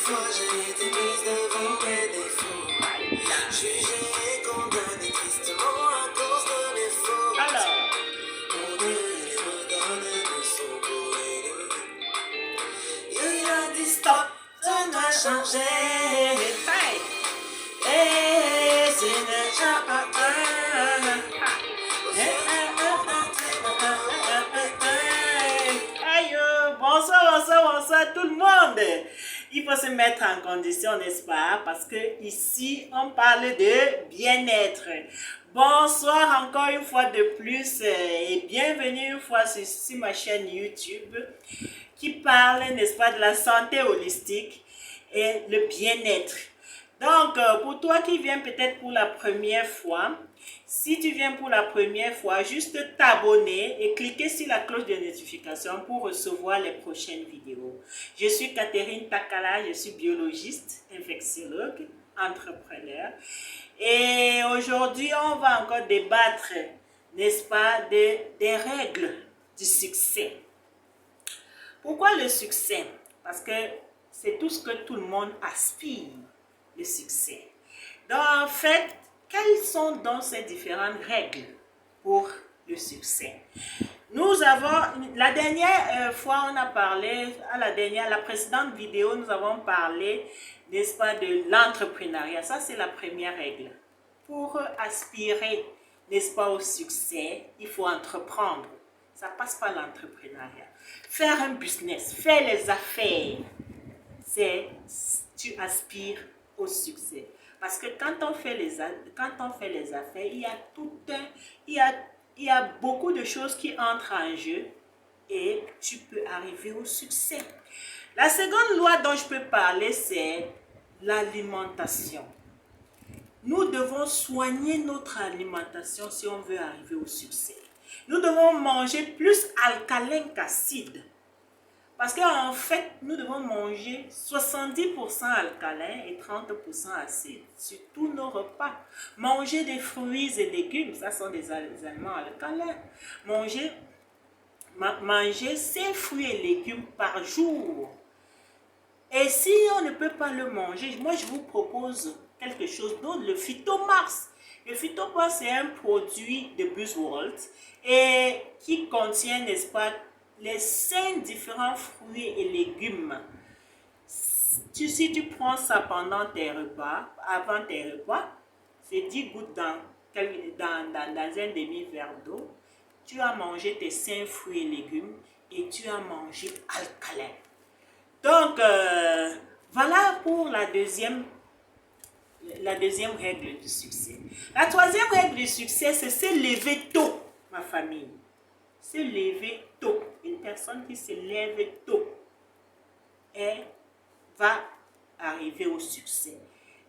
fois j'ai été mise devant mes défauts. Jugée et condamnée tristement à cause de mes fautes. Alors, Mon Dieu, il me donne de son courrier. Il a dit stop, ça doit changer. hey, Et c'est déjà hey, bonsoir, bonsoir, bonsoir tout le monde. Il faut se mettre en condition, n'est-ce pas? Parce que ici, on parle de bien-être. Bonsoir encore une fois de plus et bienvenue une fois sur ma chaîne YouTube qui parle, n'est-ce pas, de la santé holistique et le bien-être. Donc, pour toi qui viens peut-être pour la première fois, si tu viens pour la première fois, juste t'abonner et cliquer sur la cloche de notification pour recevoir les prochaines vidéos. Je suis Catherine Takala, je suis biologiste, infectiologue, entrepreneur. Et aujourd'hui, on va encore débattre, n'est-ce pas, des règles du succès. Pourquoi le succès? Parce que c'est tout ce que tout le monde aspire, le succès. Donc, en fait, quelles sont donc ces différentes règles pour le succès? Nous avons, la dernière fois, on a parlé, la précédente vidéo, nous avons parlé, n'est-ce pas, de l'entrepreneuriat. Ça, c'est la première règle. Pour aspirer, n'est-ce pas, au succès, il faut entreprendre. Ça passe par l'entrepreneuriat. Faire un business, faire les affaires, tu aspires au succès. Parce que quand on fait les affaires, il y a il y a beaucoup de choses qui entrent en jeu et tu peux arriver au succès. La seconde loi dont je peux parler, c'est l'alimentation. Nous devons soigner notre alimentation si on veut arriver au succès. Nous devons manger plus alcalin qu'acide. Parce qu'en fait, nous devons manger 70% alcalin et 30% acide sur tous nos repas. Manger des fruits et légumes, ça sont des aliments alcalins. Manger 5 fruits et légumes par jour. Et si on ne peut pas le manger, moi je vous propose quelque chose d'autre, le Phytomars. Le Phytomars, c'est un produit de Buzzworld et qui contient, n'est-ce pas, les 5 différents fruits et légumes. Si tu prends ça pendant tes repas, avant tes repas, c'est 10 gouttes dans un demi-verre d'eau. Tu as mangé tes 5 fruits et légumes et tu as mangé alcalin. Donc, voilà pour la deuxième règle du succès. La troisième règle du succès, c'est se lever tôt, ma famille. Se lever tôt. Une personne qui se lève tôt, elle va arriver au succès.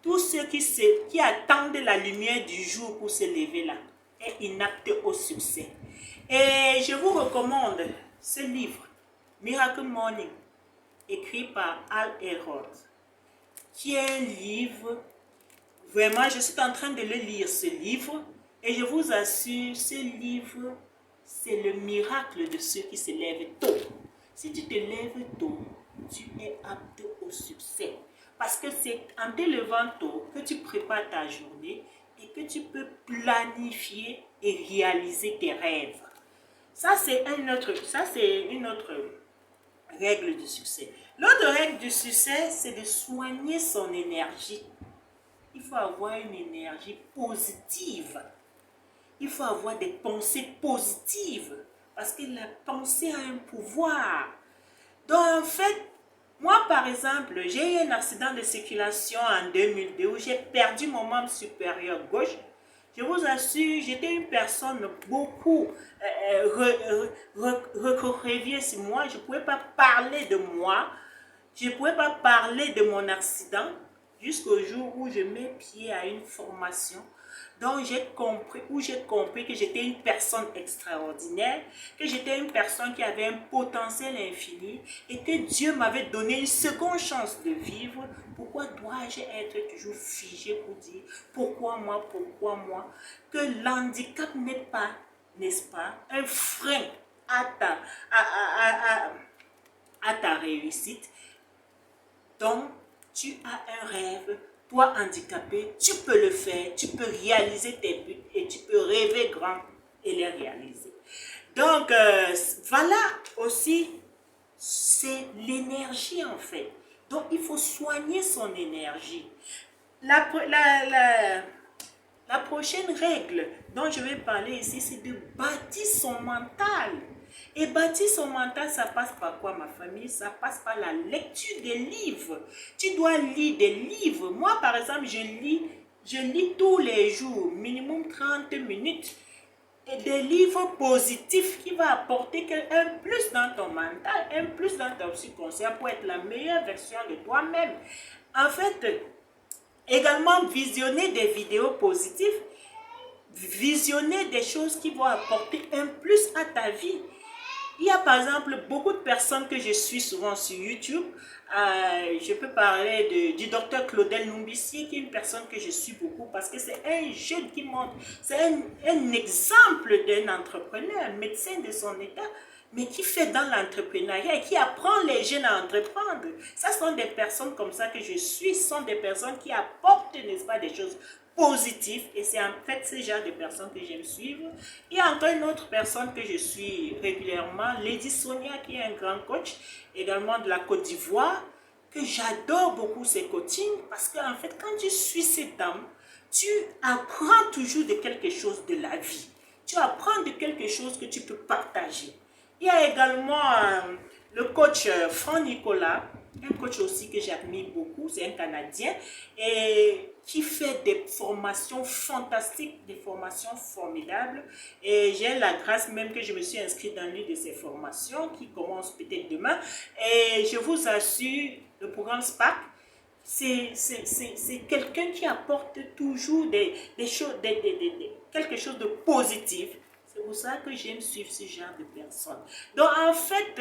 Tous ceux qui attendent la lumière du jour pour se lever là, est inapte au succès. Et je vous recommande ce livre, Miracle Morning, écrit par Hal Elrod, qui est un livre, vraiment, je suis en train de le lire, ce livre, et je vous assure, ce livre, c'est le miracle de ceux qui se lèvent tôt. Si tu te lèves tôt, tu es apte au succès. Parce que c'est en te levant tôt que tu prépares ta journée et que tu peux planifier et réaliser tes rêves. Ça, c'est une autre règle du succès. L'autre règle du succès, c'est de soigner son énergie. Il faut avoir une énergie positive. Il faut avoir des pensées positives. Parce que la pensée a un pouvoir. Donc, en fait, moi, par exemple, j'ai eu un accident de circulation en 2002 où j'ai perdu mon membre supérieur gauche. Je vous assure, j'étais une personne beaucoup recroquevillée sur moi. Je ne pouvais pas parler de moi. Je ne pouvais pas parler de mon accident jusqu'au jour où je mets pied à une formation. Donc j'ai compris que j'étais une personne extraordinaire, que j'étais une personne qui avait un potentiel infini et que Dieu m'avait donné une seconde chance de vivre. Pourquoi dois-je être toujours figé pour dire pourquoi moi? Que l'handicap n'est pas, n'est-ce pas, un frein à ta réussite. Donc, tu as un rêve, toi handicapé, tu peux le faire, tu peux réaliser tes buts et tu peux rêver grand et les réaliser. Donc, voilà aussi, c'est l'énergie en fait. Donc, il faut soigner son énergie. La, la, la, la prochaine règle dont je vais parler ici, c'est de bâtir son mental. Et bâtir son mental, ça passe par quoi, ma famille? Ça passe par la lecture des livres. Tu dois lire des livres. Moi, par exemple, je lis tous les jours, minimum 30 minutes. Et des livres positifs qui vont apporter un plus dans ton mental, un plus dans ton subconscient pour être la meilleure version de toi-même. En fait, également visionner des vidéos positives, visionner des choses qui vont apporter un plus à ta vie. Il y a par exemple beaucoup de personnes que je suis souvent sur YouTube. Je peux parler du docteur Claudel Numbissier, qui est une personne que je suis beaucoup parce que c'est un jeune qui montre, c'est un exemple d'un entrepreneur, un médecin de son état, mais qui fait dans l'entrepreneuriat et qui apprend les jeunes à entreprendre. Ça sont des personnes comme ça que je suis, ce sont des personnes qui apportent, n'est-ce pas, des choses positif et c'est en fait ce genre de personnes que j'aime suivre. Il y a encore une autre personne que je suis régulièrement, Lady Sonia, qui est un grand coach également de la Côte d'Ivoire, que j'adore beaucoup ses coachings parce qu'en fait quand tu suis cette dame, tu apprends toujours de quelque chose de la vie, tu apprends de quelque chose que tu peux partager. Il y a également le coach Franck Nicolas, un coach aussi que j'admire beaucoup, c'est un Canadien et qui fait des formations fantastiques, des formations formidables. Et j'ai la grâce même que je me suis inscrite dans l'une de ces formations qui commence peut-être demain. Et je vous assure, le programme SPAC, c'est quelqu'un qui apporte toujours des choses, quelque chose de positif. C'est pour ça que j'aime suivre ce genre de personnes. Donc en fait,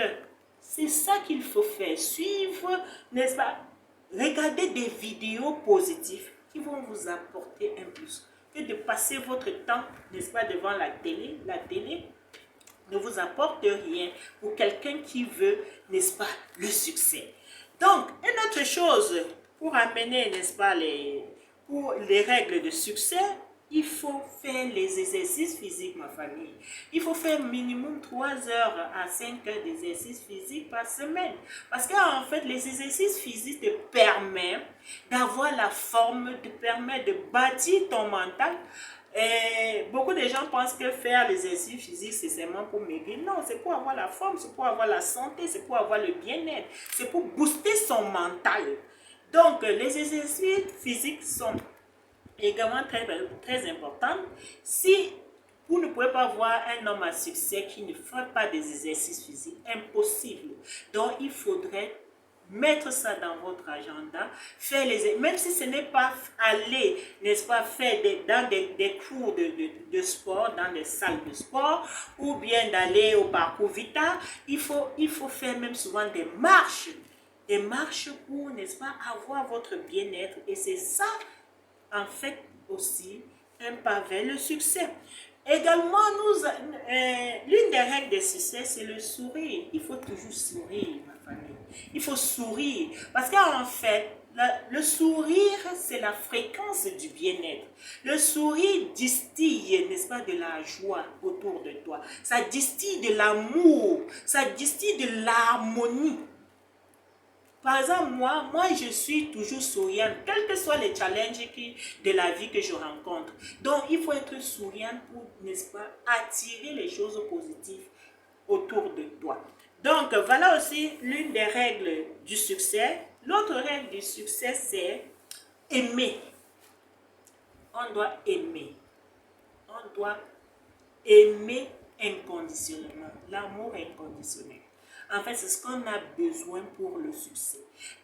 c'est ça qu'il faut faire. Suivre, n'est-ce pas? Regardez des vidéos positives qui vont vous apporter un plus. Que de passer votre temps, n'est-ce pas, devant la télé. La télé ne vous apporte rien pour quelqu'un qui veut, n'est-ce pas, le succès. Donc, une autre chose pour amener, n'est-ce pas, pour les règles de succès, il faut faire les exercices physiques, ma famille. Il faut faire minimum 3 heures à 5 heures d'exercices physiques par semaine. Parce qu'en fait, les exercices physiques te permettent d'avoir la forme, te permettent de bâtir ton mental. Et beaucoup de gens pensent que faire l'exercice physique, c'est seulement pour maigrir. Non, c'est pour avoir la forme, c'est pour avoir la santé, c'est pour avoir le bien-être. C'est pour booster son mental. Donc, les exercices physiques sont également très important. Si vous ne pouvez pas voir un homme à succès qui ne fait pas des exercices physiques, impossible. Donc, il faudrait mettre ça dans votre agenda, faire même si ce n'est pas aller, n'est-ce pas, faire dans des cours de sport, dans des salles de sport, ou bien d'aller au parcours Vita, il faut faire même souvent des marches pour, n'est-ce pas, avoir votre bien-être. Et c'est ça, en fait, aussi un pas vers le succès. Également, l'une des règles de succès, c'est le sourire. Il faut toujours sourire, ma famille. Il faut sourire. Parce qu'en fait, le sourire, c'est la fréquence du bien-être. Le sourire distille, n'est-ce pas, de la joie autour de toi. Ça distille de l'amour. Ça distille de l'harmonie. Par exemple, moi, je suis toujours souriante, quels que soient les challenges de la vie que je rencontre. Donc, il faut être souriante pour, n'est-ce pas, attirer les choses positives autour de toi. Donc, voilà aussi l'une des règles du succès. L'autre règle du succès, c'est aimer. On doit aimer. On doit aimer inconditionnellement. L'amour inconditionnel. En fait, c'est ce qu'on a besoin pour le succès.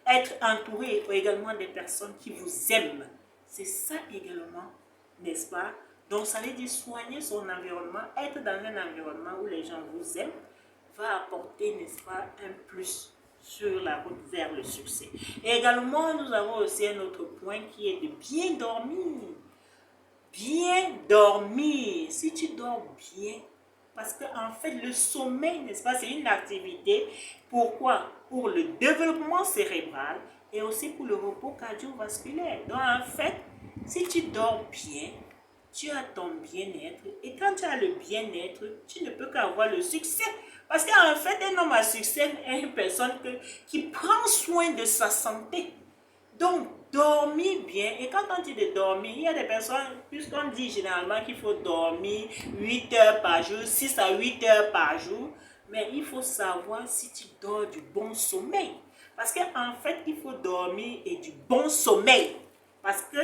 Être entouré également des personnes qui vous aiment. C'est ça également, n'est-ce pas? Donc, ça veut dire soigner son environnement. Être dans un environnement où les gens vous aiment va apporter, n'est-ce pas, un plus sur la route vers le succès. Et également, nous avons aussi un autre point qui est de bien dormir. Bien dormir. Si tu dors bien, parce qu'en fait, le sommeil, n'est-ce pas, c'est une activité. Pourquoi? Pour le développement cérébral et aussi pour le repos cardiovasculaire. Donc en fait, si tu dors bien, tu as ton bien-être. Et quand tu as le bien-être, tu ne peux qu'avoir le succès. Parce qu'en fait, un homme à succès est une personne qui prend soin de sa santé. Donc, dormir bien. Et quand on dit de dormir, il y a des personnes, puisqu'on dit généralement qu'il faut dormir 8 heures par jour, 6 à 8 heures par jour, mais il faut savoir si tu dors du bon sommeil. Parce qu'en fait, il faut dormir et du bon sommeil. Parce que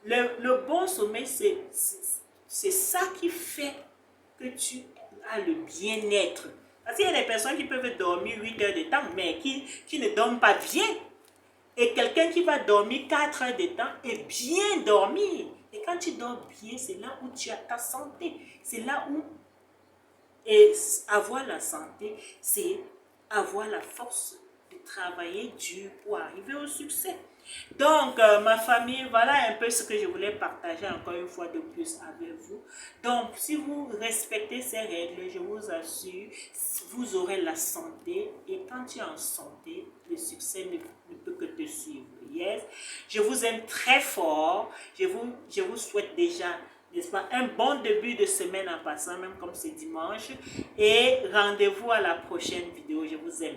le bon sommeil, c'est ça qui fait que tu as le bien-être. Parce qu'il y a des personnes qui peuvent dormir 8 heures de temps, mais qui ne dorment pas bien. Et quelqu'un qui va dormir 4 heures de temps et bien dormir. Et quand tu dors bien, c'est là où tu as ta santé. C'est là où avoir la santé, c'est avoir la force de travailler dur pour arriver au succès. Donc, ma famille, voilà un peu ce que je voulais partager encore une fois de plus avec vous. Donc, si vous respectez ces règles, je vous assure, vous aurez la santé. Et quand tu es en santé, le succès ne peut que te suivre. Yes. Je vous aime très fort. Je vous souhaite déjà, n'est-ce pas, un bon début de semaine en passant, même comme c'est dimanche. Et rendez-vous à la prochaine vidéo. Je vous aime.